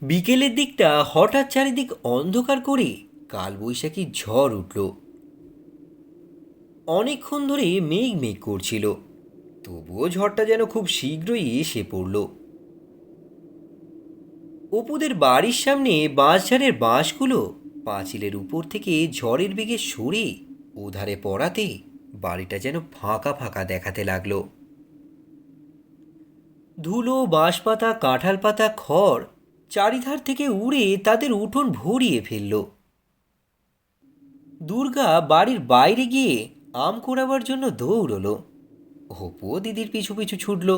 বিকেলের দিকটা হঠাৎ চারিদিক অন্ধকার করে কালবৈশাখী ঝড় উঠল। অনেকক্ষণ ধরে মেঘ মেঘ করছিল, তবুও ঝড়টা যেন খুব শীঘ্রই এসে পড়ল। অপুদের বাড়ির সামনে বাঁশঝাড়ের বাঁশগুলো পাঁচিলের উপর থেকে ঝড়ের বেগে সরে ওধারে পড়াতে বাড়িটা যেন ফাঁকা ফাঁকা দেখাতে লাগলো। ধুলো, বাঁশপাতা, কাঁঠাল পাতা, খড় চারিধার থেকে উড়ে তাদের উঠোন ভরিয়ে ফেলল। দুর্গা বাড়ির বাইরে গিয়ে আম কুড়াবার জন্য দৌড়লো। অপুও দিদির পিছু পিছু ছুটল।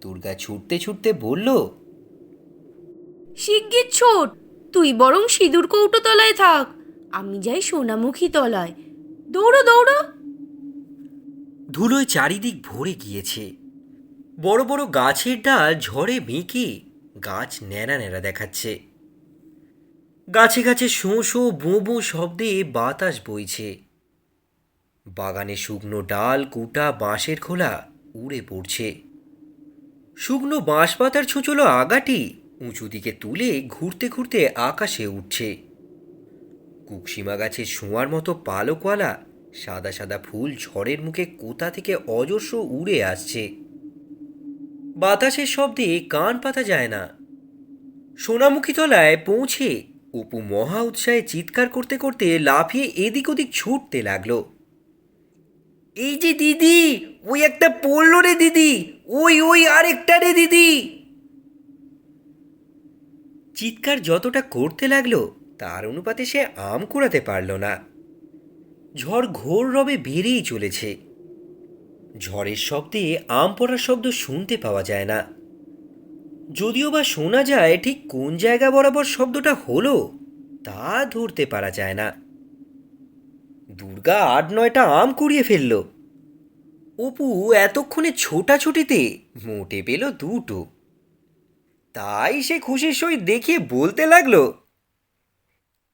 দুর্গা ছুটতে ছুটতে বলল, শিগগির ছোট, তুই বরং সিঁদুর কৌটো তলায় থাক, আমি যাই সোনামুখী তলায়। দৌড়ো দৌড়ো। ধুলোয় চারিদিক ভরে গিয়েছে। বড় বড় গাছের ডাল ঝড়ে বেঁকে গাছ ন্যাড়া ন্যাড়া দেখাচ্ছে। গাছে গাছে শোঁ শোঁ বোঁ বোঁ শব্দে বাতাস বইছে। বাগানে শুকনো ডাল, কুটা, বাঁশের খোলা উড়ে পড়ছে। শুকনো বাঁশপাতার ছুঁচলো আগাটি উঁচু দিকে তুলে ঘুরতে ঘুরতে আকাশে উঠছে। কুকসিমা গাছের শোঁয়ার মতো পালকওয়ালা সাদা সাদা ফুল ঝড়ের মুখে কোথা থেকে অজস্র উড়ে আসছে। বাতাসের শব্দে কান পাতা যায় না। সোনামুখী তলায় পৌঁছে অপু মহা উৎসাহে চিৎকার করতে করতে লাফিয়ে এদিক ওদিক ছুটতে লাগলো। এই যে দিদি, ওই একটা পড়লো রে দিদি, ওই ওই আরেকটা রে দিদি। চিৎকার যতটা করতে লাগলো তার অনুপাতে সে আম কুড়াতে পারল না। ঝড় ঘোর রবে বেড়েই চলেছে। ঝড়ের শব্দে আম পড়ার শব্দ শুনতে পাওয়া যায় না। যদিও বা শোনা যায় ঠিক কোন জায়গা বরাবর শব্দটা হলো তা ধরতে পারা যায় না। দুর্গা ৮-৯টা আম কুড়িয়ে ফেলল। অপু এতক্ষণে ছোটাছুটিতে মোটে পেল ২টো। তাই সে খুশির সহিত দেখিয়ে বলতে লাগলো,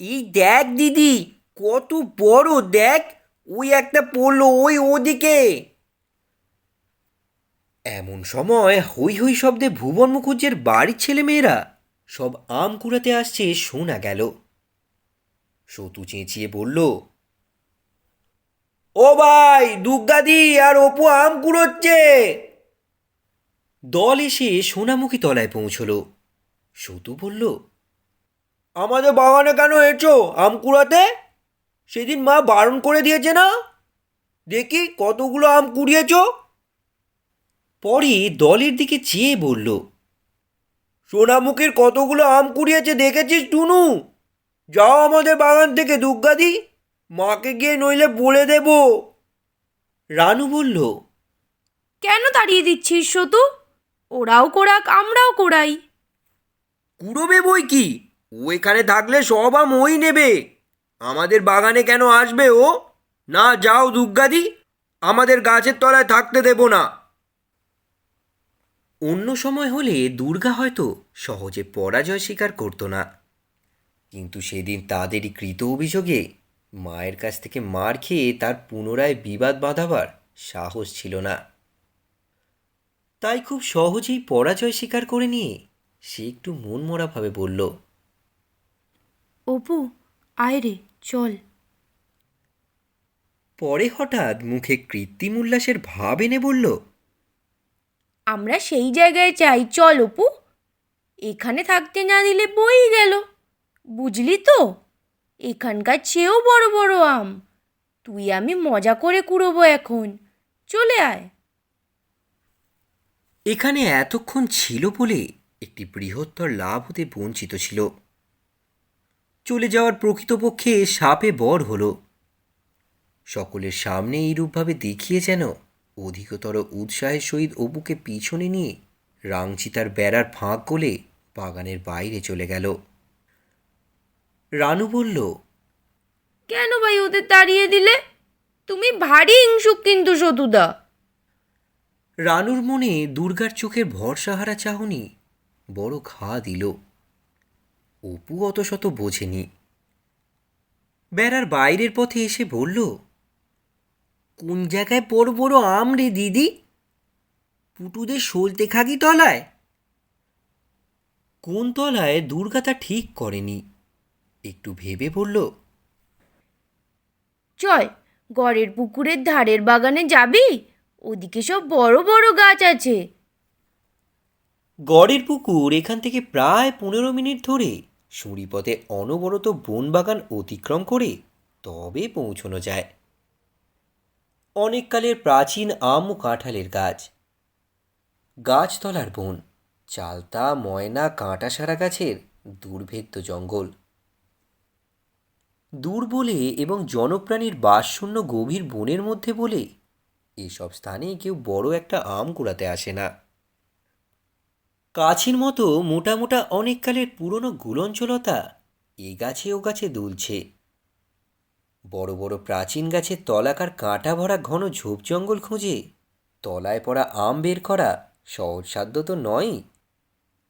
এই দেখ দিদি, কত বড় দেখ, ওই একটা পড়লো ওই ওদিকে। এমন সময় হৈ হৈ শব্দে ভুবন মুখুজ্জের বাড়ির ছেলেমেয়েরা সব আম কুড়াতে আসছে শোনা গেল। সতু চেঁচিয়ে বলল, ও ভাই, দুগ্গাদি আর অপু আম কুড়োচ্ছে। দল এসে সোনামুখী তলায় পৌঁছল। সতু বলল, আমাদের বাগানে কেন এসো আম কুড়াতে? সেদিন মা বারণ করে দিয়েছে না? দেখি কতগুলো আম কুড়িয়েছ। পরে দলের দিকে চেয়ে বলল, সোনামুখীর কতগুলো আম কুড়িয়েছে দেখেছিস টুনু? যাও আমাদের বাগান থেকে দুগ্গাদি, মাকে গিয়ে নইলে বলে দেব। রানু বলল, কেন তাড়িয়ে দিচ্ছিস সতু? ওরাও কোড়াক, আমরাও কোড়াই। কুড়োবে বই কি, ও এখানে থাকলে সব আম ওই নেবে। আমাদের বাগানে কেন আসবে ও? না, যাও দুগ্গাদি, আমাদের গাছের তলায় থাকতে দেব না। অন্য সময় হলে দুর্গা হয়তো সহজে পরাজয় স্বীকার করতো না, কিন্তু সেদিন তাদেরই কৃত অভিযোগে মায়ের কাছ থেকে মার খেয়ে তার পুনরায় বিবাদ বাঁধাবার সাহস ছিল না। তাই খুব সহজেই পরাজয় স্বীকার করে নিয়ে সে একটু মনমরাভাবে বলল, অপু, আয় রে, চল। পরে হঠাৎ মুখে কৃত্রিম উল্লাসের ভাব এনে বলল, আমরা সেই জায়গায় চাই, চল অপু। এখানে থাকতে না দিলে বই গেল, বুঝলি তো? এখানকার চেয়েও বড় বড় আম। তুই আমি মজা করে কুড়োবো এখন, চলে আয়। এখানে এতক্ষণ ছিল বলে একটি বৃহত্তর লাভ হতে বঞ্চিত ছিল। চলে যাওয়ার প্রকৃতপক্ষে সাপে বর হলো। সকলের সামনে এইরূপভাবে দেখিয়ে যেন অধিকতর উৎসাহের সহিত অপুকে পিছনে নিয়ে রাংচিতার বেড়ার ফাঁক গলে বাগানের বাইরে চলে গেল। রানু বলল, কেন ভাই ওদের তাড়িয়ে দিলে? তুমি ভারী হিংসুক কিন্তু সতুদা। রানুর মনে দুর্গার চোখের ভরসাহারা চাহনি বড় ঘা দিল। অপু অত শত বোঝেনি। বেড়ার বাইরের পথে এসে বলল, কোন জায়গায় বড় বড় আম রে দিদি? পুটুদের সলতে খাগি তলায়? কোন তলায় দুর্গা তা ঠিক করেনি। একটু ভেবে বলল, চল, গড়ের পুকুরের ধারের বাগানে যাবি? ওদিকে সব বড় বড় গাছ আছে। গড়ের পুকুর এখান থেকে প্রায় 15 মিনিট ধরে সুড়িপথে অনবরত বনবাগান অতিক্রম করে তবে পৌঁছানো যায়। অনেককালের প্রাচীন আম ও কাঁঠালের গাছ, গাছতলার বন, চালতা ময়না কাঁটাসারা গাছের দুর্ভেদ্য জঙ্গল, দূর বলে এবং জনপ্রাণীর বাসশূন্য গভীর বনের মধ্যে বলে এসব স্থানে কেউ বড় একটা আম কুড়াতে আসে না। কাছের মতো মোটা মোটা অনেককালের পুরনো গুলঞ্চলতা এ গাছে ও গাছে দুলছে। বড় বড় প্রাচীন গাছের তলাকার কাঁটা ভরা ঘন ঝোপ জঙ্গল খুঁজে তলায় পড়া আম বের করা সহজসাধ্য তো নয়।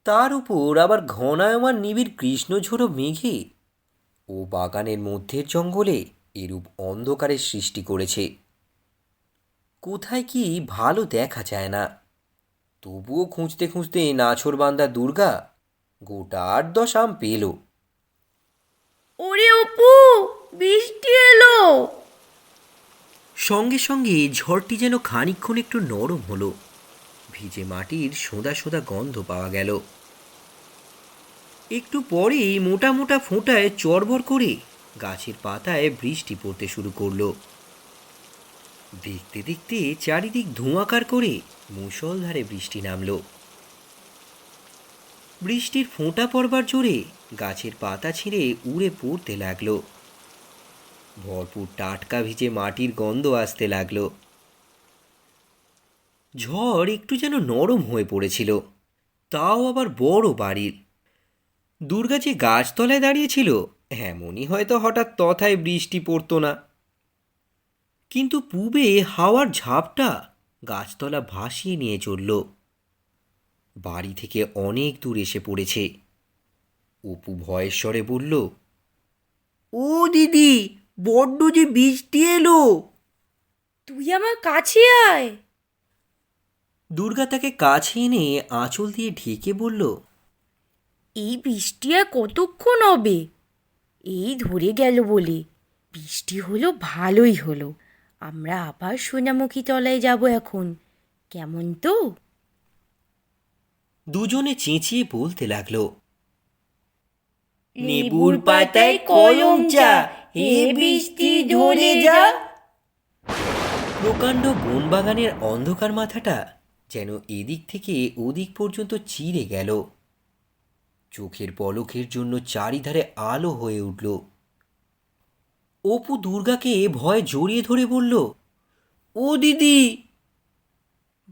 তার উপর আবার ঘনায়মান নিবিড় কৃষ্ণঝোড়ো মেঘে ও বাগানের মধ্যের জঙ্গলে এরূপ অন্ধকারের সৃষ্টি করেছে। কোথায় কি ভালো দেখা যায় না। তবুও খুঁজতে খুঁজতে নাছোড়বান্দা দুর্গা গোটা 8-10 আম পেল। ওরে অপু, বৃষ্টি এলো! সঙ্গে সঙ্গে ঝড়টি যেন খানিকক্ষণ একটু নরম হলো। ভিজে মাটির সোঁদা সোঁদা গন্ধ পাওয়া গেল। একটু পরেই মোটা মোটা ফোঁটায় চড়বড় করে গাছের পাতায় বৃষ্টি পড়তে শুরু করলো। দেখতে দেখতে চারিদিক ধোঁয়াকার করে মুষলধারে বৃষ্টি নামলো। বৃষ্টির ফোঁটা পড়বার জোরে গাছের পাতা ছিঁড়ে উড়ে পড়তে লাগলো। ভরপুর টাটকা ভিজে মাটির গন্ধ আসতে লাগলো। ঝড় একটু যেন নরম হয়ে পড়েছিল, তাও আবার বড় বাড়ির। দুর্গা যে গাছতলায় দাঁড়িয়েছিল এমনই হয়তো হঠাৎ তথায় বৃষ্টি পড়তো না। কিন্তু পূবে হাওয়ার ঝাপটা গাছতলা ভাসিয়ে নিয়ে চলল। বাড়ি থেকে অনেক দূর এসে পড়েছে। অপু ভয়ের স্বরে বলল, ও দিদি, বড্ড যে বৃষ্টি এলো। তুই আমার কাছে আয়। দুর্গা তাকে কাছে এনে আঁচল দিয়ে ঢেকে বলল, এই বৃষ্টি আর কতক্ষণ হবে? এই ধরে গেল বলে বৃষ্টি হলো, ভালোই হলো। আমরা আবার সোনামুখী তলায় যাব এখন, কেমন তো? দুজনে চেঁচিয়ে বলতে লাগলো, লেবুর পাতায় কলম চা, হে বৃষ্টি ধরে যা। প্রকাণ্ড বনবাগানের অন্ধকার মাথাটা যেন এদিক থেকে ওদিক পর্যন্ত চিরে গেল। চোখের পলকের জন্য চারিধারে আলো হয়ে উঠল। অপু দুর্গাকে ভয়ে জড়িয়ে ধরে বলল, ও দিদি।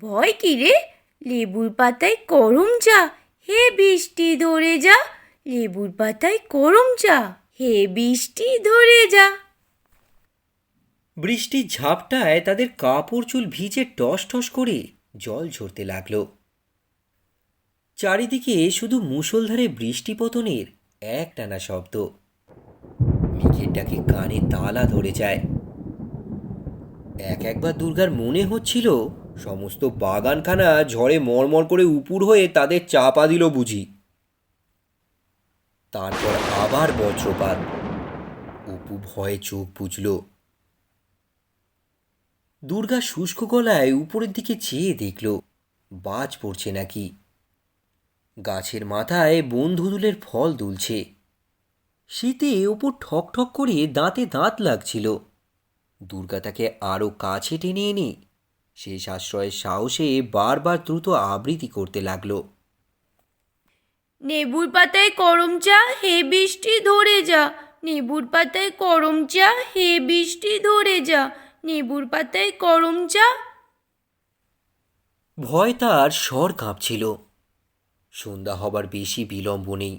ভয় কি রে? লেবুর পাতায় করম চা, হে বৃষ্টি ধরে যা। লেবুর পাতায় করম চা, হে বৃষ্টি ধরে যা। বৃষ্টির ঝাপটায় তাদের কাপড় চুল ভিজে টস টস করে জল ঝরতে লাগলো। চারিদিকে শুধু মুষলধারে বৃষ্টি পতনের একটানা শব্দ। মেঘের ডাকে কানে তালা ধরে যায়। একবার দুর্গার মনে হচ্ছিল সমস্ত বাগানখানা ঝড়ে মরমর করে উপুর হয়ে তাদের চাপা দিল বুঝি। তারপর আবার বজ্রপাত। অপু ভয়ে চোখ বুজল। দুর্গা শুষ্ক গলায় উপরের দিকে চেয়ে দেখল বাজ পড়ছে নাকি। গাছের মাথায় বনধুদুলের ফল দুলছে। শীতে ওপর ঠক ঠক করে দাঁতে দাঁত লাগছিল। দুর্গা তাকে আরও কাছে টেনে এনে শেষ আশ্রয়ের সাহসে বারবার দ্রুত আবৃত্তি করতে লাগলো, নেবুর পাতায় করম চা, হে বৃষ্টি ধরে যা। নেবুর পাতায় করম চা, হে বৃষ্টি ধরে যা। নেবুর পাতায় করম চা। ভয় তার স্বর কাঁপছিল। সন্ধ্যা হবার বেশি বিলম্ব নেই।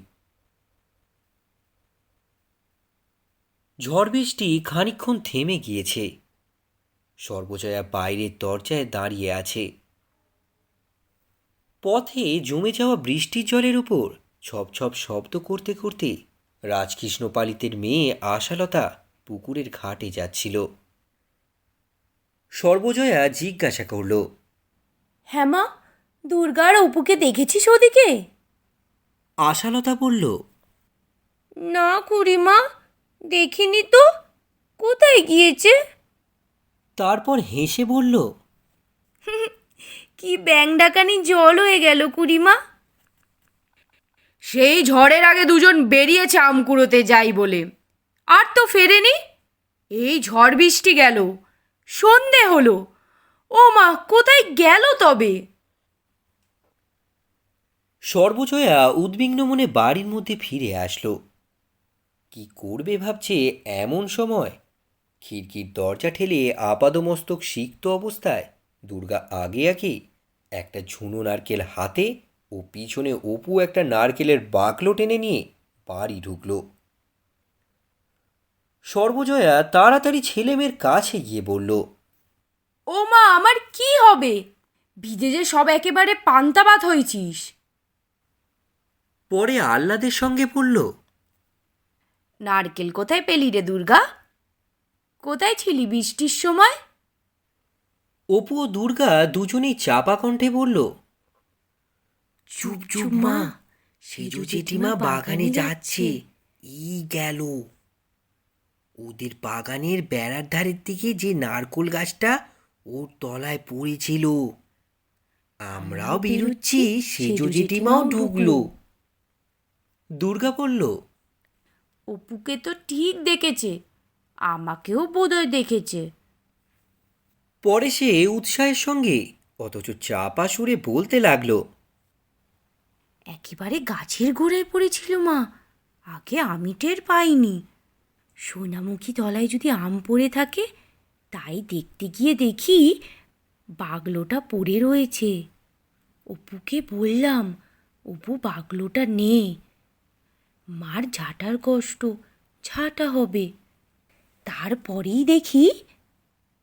ঝড় বৃষ্টি খানিকক্ষণ থেমে গিয়েছে। সর্বজয়া বাইরের দরজায় দাঁড়িয়ে আছে। পথে জমে যাওয়া বৃষ্টির জলের উপর ছপ ছপ শব্দ করতে করতে রাজকৃষ্ণ পালিতের মেয়ে আশালতা পুকুরের ঘাটে যাচ্ছিল। সর্বজয়া জিজ্ঞাসা করল, হ্যাঁ মা, দুর্গার অপুকে দেখেছিস ওদিকে? আশালতা বলল, না খুড়িমা, দেখিনি তো, কোথায় গিয়েছে? তারপর হেসে বলল, কি ব্যাং ডাকানি জল হয়ে গেল খুড়িমা। সেই ঝড়ের আগে দুজন বেরিয়েছে আম কুড়োতে যাই বলে, আর তো ফেরেনি। এই ঝড় বৃষ্টি গেল, সন্ধে হলো, ও মা কোথায় গেল তবে? সর্বজয়া উদ্বিগ্ন মনে বাড়ির মধ্যে ফিরে আসলো। কি করবে ভাবছে এমন সময় খিড়কির দরজা ঠেলে আপাদমস্তক সিক্ত অবস্থায় দুর্গা আগে আগে একটা ঝুনো নারকেল হাতে ও পিছনে অপু একটা নারকেলের বাকলো টেনে নিয়ে বাড়ি ঢুকল। সর্বজয়া তাড়াতাড়ি ছেলেমেয়ের কাছে গিয়ে বলল, ও মা, আমার কি হবে? ভিজে যে সব একেবারে পান্তাবাত হয়েছিস। পরে আহ্লাদের সঙ্গে বলল, নারকেল কোথায় পেলি রে দুর্গা? কোথায় ছিলি বৃষ্টির সময়? অপু ও দুর্গা দুজনেই চাপা কণ্ঠে বলল, চুপ চুপ মা, সেজো জেঠিমা বাগানে যাচ্ছে, এই গেল। ওদের বাগানের বেড়ার ধারের দিকে যে নারকোল গাছটা ওর তলায় পড়েছিল, আমরাও বেরোচ্ছি, সেজো জেঠিমাও ঢুকলো। দুর্গা বলল, অপুকে তো ঠিক দেখেছে, আমাকেও বোধহয় দেখেছে। পরে সে উৎসাহের সঙ্গে অথচ চাপা সুরে বলতে লাগলো, একেবারে গাছের গোড়ায় পড়েছিল মা, আগে আমি টের পাইনি। সোনামুখী তলায় যদি আম পড়ে থাকে, তাই দেখতে গিয়ে দেখি বাগলোটা পড়ে রয়েছে। অপুকে বললাম, অপু বাগলোটা নে, মার ঝাঁটার কষ্ট ঝাঁটা হবে। তারপরেই দেখি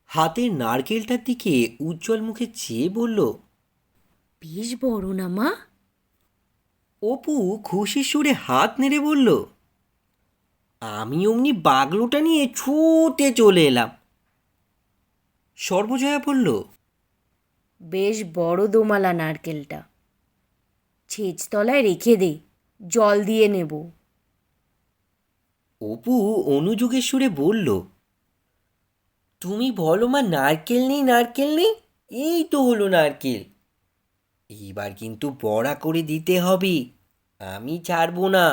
হাতের নারকেলটার দিকে উজ্জ্বল মুখে চেয়ে বলল, বেশ বড় না মা? অপু খুশির সুরে হাত নেড়ে বলল, আমি অমনি বাগলোটা নিয়ে ছুটে চলে এলাম। সর্বজয়া বলল, বেশ বড় দোমালা নারকেলটা, ছেচতলায় রেখে দে, জল দিয়ে নেব। অপু অনুযোগের সুরে বলল, তুমি বলো মা, নারকেল নেই, নারকেল নেই, এই তো হলো নারকেল। এইবার কিন্তু বড়া করে দিতে হবে, আমি ছাড়বো না।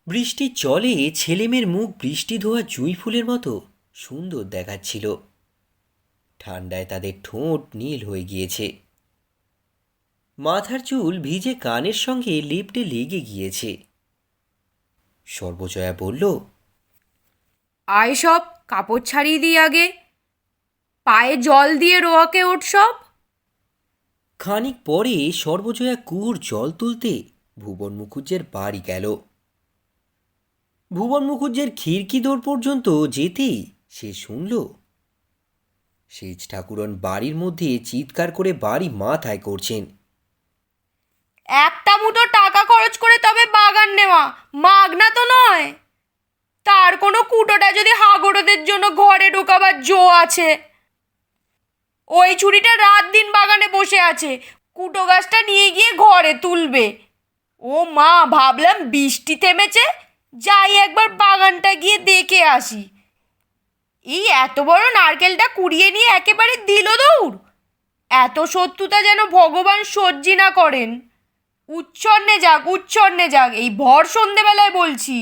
বৃষ্টির জলে ছেলেমেয়ের মুখ বৃষ্টি ধোয়া জুঁই ফুলের মতো সুন্দর দেখাচ্ছিল। ঠান্ডায় তাদের ঠোঁট নীল হয়ে গিয়েছে, মাথার চুল ভিজে কানের সঙ্গে লেপ্টে লেগে গিয়েছে। সর্বজয়া বলল, আয় সব কাপড় ছাড়িয়ে দিই আগে, পায়ে জল দিয়ে রোয়াকে ওঠ সব। খানিক পরে সর্বজয়া কুয়োর জল তুলতে ভুবন মুখুজ্জের বাড়ি গেল। ভুবন মুখুজ্জের খিড়কি দোর পর্যন্ত যেতেই সে শুনল সেজ ঠাকুরন বাড়ির মধ্যে চিৎকার করে বাড়ি মাথায় করছেন। একটা মুঠো টাকা খরচ করে তবে বাগান নেওয়া, মাগনা তো নয়। তার কোনো কুটোটা যদি হাগরদের জন্য ঘরে ঢোকাবার জো আছে। ওই ছুরিটা রাত দিন বাগানে বসে আছে, কুটো গাছটা নিয়ে গিয়ে ঘরে তুলবে। ও মা, ভাবলাম বৃষ্টি থেমেছে, যাই একবার বাগানটা গিয়ে দেখে আসি। এই এত বড় নারকেলটা কুড়িয়ে নিয়ে একেবারে দিল দৌড়। এত শত্রুতা যেন ভগবান সহ্য না করেন। উচ্ছন্নে যাক, উচ্ছন্নে যাক, এই ভর সন্ধেবেলায় বলছি।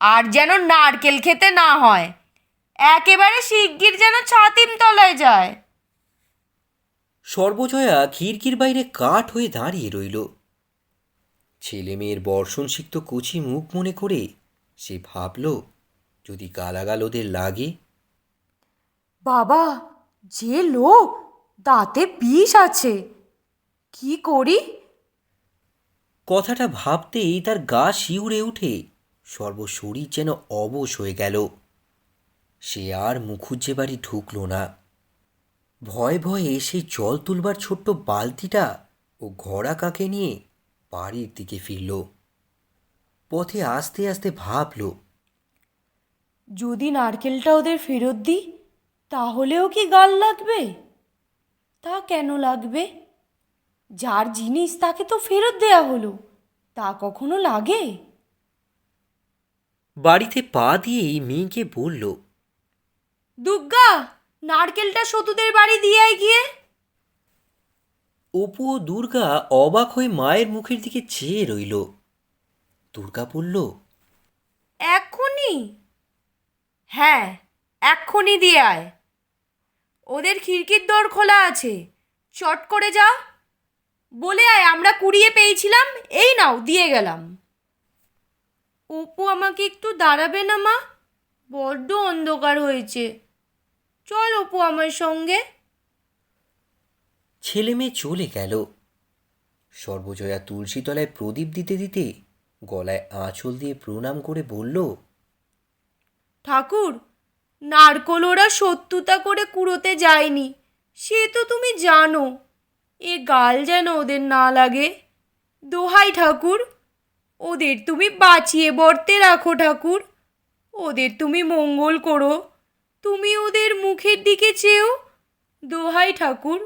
আর যেন নারকেল খেতে না হয়, একেবারে শিগগির যেন ছাতিম তলায় যায়। সর্বজয়া খিড়কির বাইরে কাঠ হয়ে দাঁড়িয়ে রইল। ছেলে মেয়ের বর্ষণসিক্ত কচি মুখ মনে করে সে ভাবল, যদি গালাগাল ওদের লাগে। বাবা, যে লোক, দাঁতে বিষ আছে, কি করি? কথাটা ভাবতেই তার গা শিউরে উঠে সর্বশরীর যেন অবশ হয়ে গেল। সে আর মুখুজ্জে বাড়ি ঢুকল না। ভয়ে ভয়ে সেই জল তুলবার ছোট্ট বালতিটা ও ঘোড়া কাকে নিয়ে বাড়ির দিকে ফিরল। পথে আস্তে আস্তে ভাবল, যদি নারকেলটা ওদের ফেরত দিই, তাহলেও কি গাল লাগবে? তা কেন লাগবে? যার জিনিস তাকে তো ফেরত দেয়া হলো, তা কখনো লাগে? বাড়িতে পা দিয়েই মেয়েকে বলল, দুর্গা, নারকেলটা সতুদের বাড়ি দিয়ে আয় গিয়ে। অপু ও দুর্গা অবাক হয়ে মায়ের মুখের দিকে চেয়ে রইল। দুর্গা বলল, এক্ষুনি? হ্যাঁ, এক্ষুনি দিয়ে আয়। ওদের খিড়কির দর খোলা আছে, চট করে যা। বলে আয় আমরা কুড়িয়ে পেয়েছিলাম, এই নাও দিয়ে গেলাম। অপু, আমাকে একটু দাঁড়াবে না মা? বড্ড অন্ধকার হয়েছে, চল অপু আমার সঙ্গে। ছেলে মেয়ে চলে গেল। সর্বজয়া তুলসী তলায় প্রদীপ দিতে দিতে গলায় আঁচল দিয়ে প্রণাম করে বলল, ঠাকুর, নারকোল ওরা শত্রুতা করে কুড়োতে যায়নি, সে তো তুমি জানো। এ গাল যেন ওদের না লাগে। দোহাই ঠাকুর, ওদের তুমি বাঁচিয়ে বর্তে রাখো ঠাকুর। ওদের তুমি মঙ্গল করো, তুমি ওদের মুখের দিকে চেয়েও। দোহাই ঠাকুর।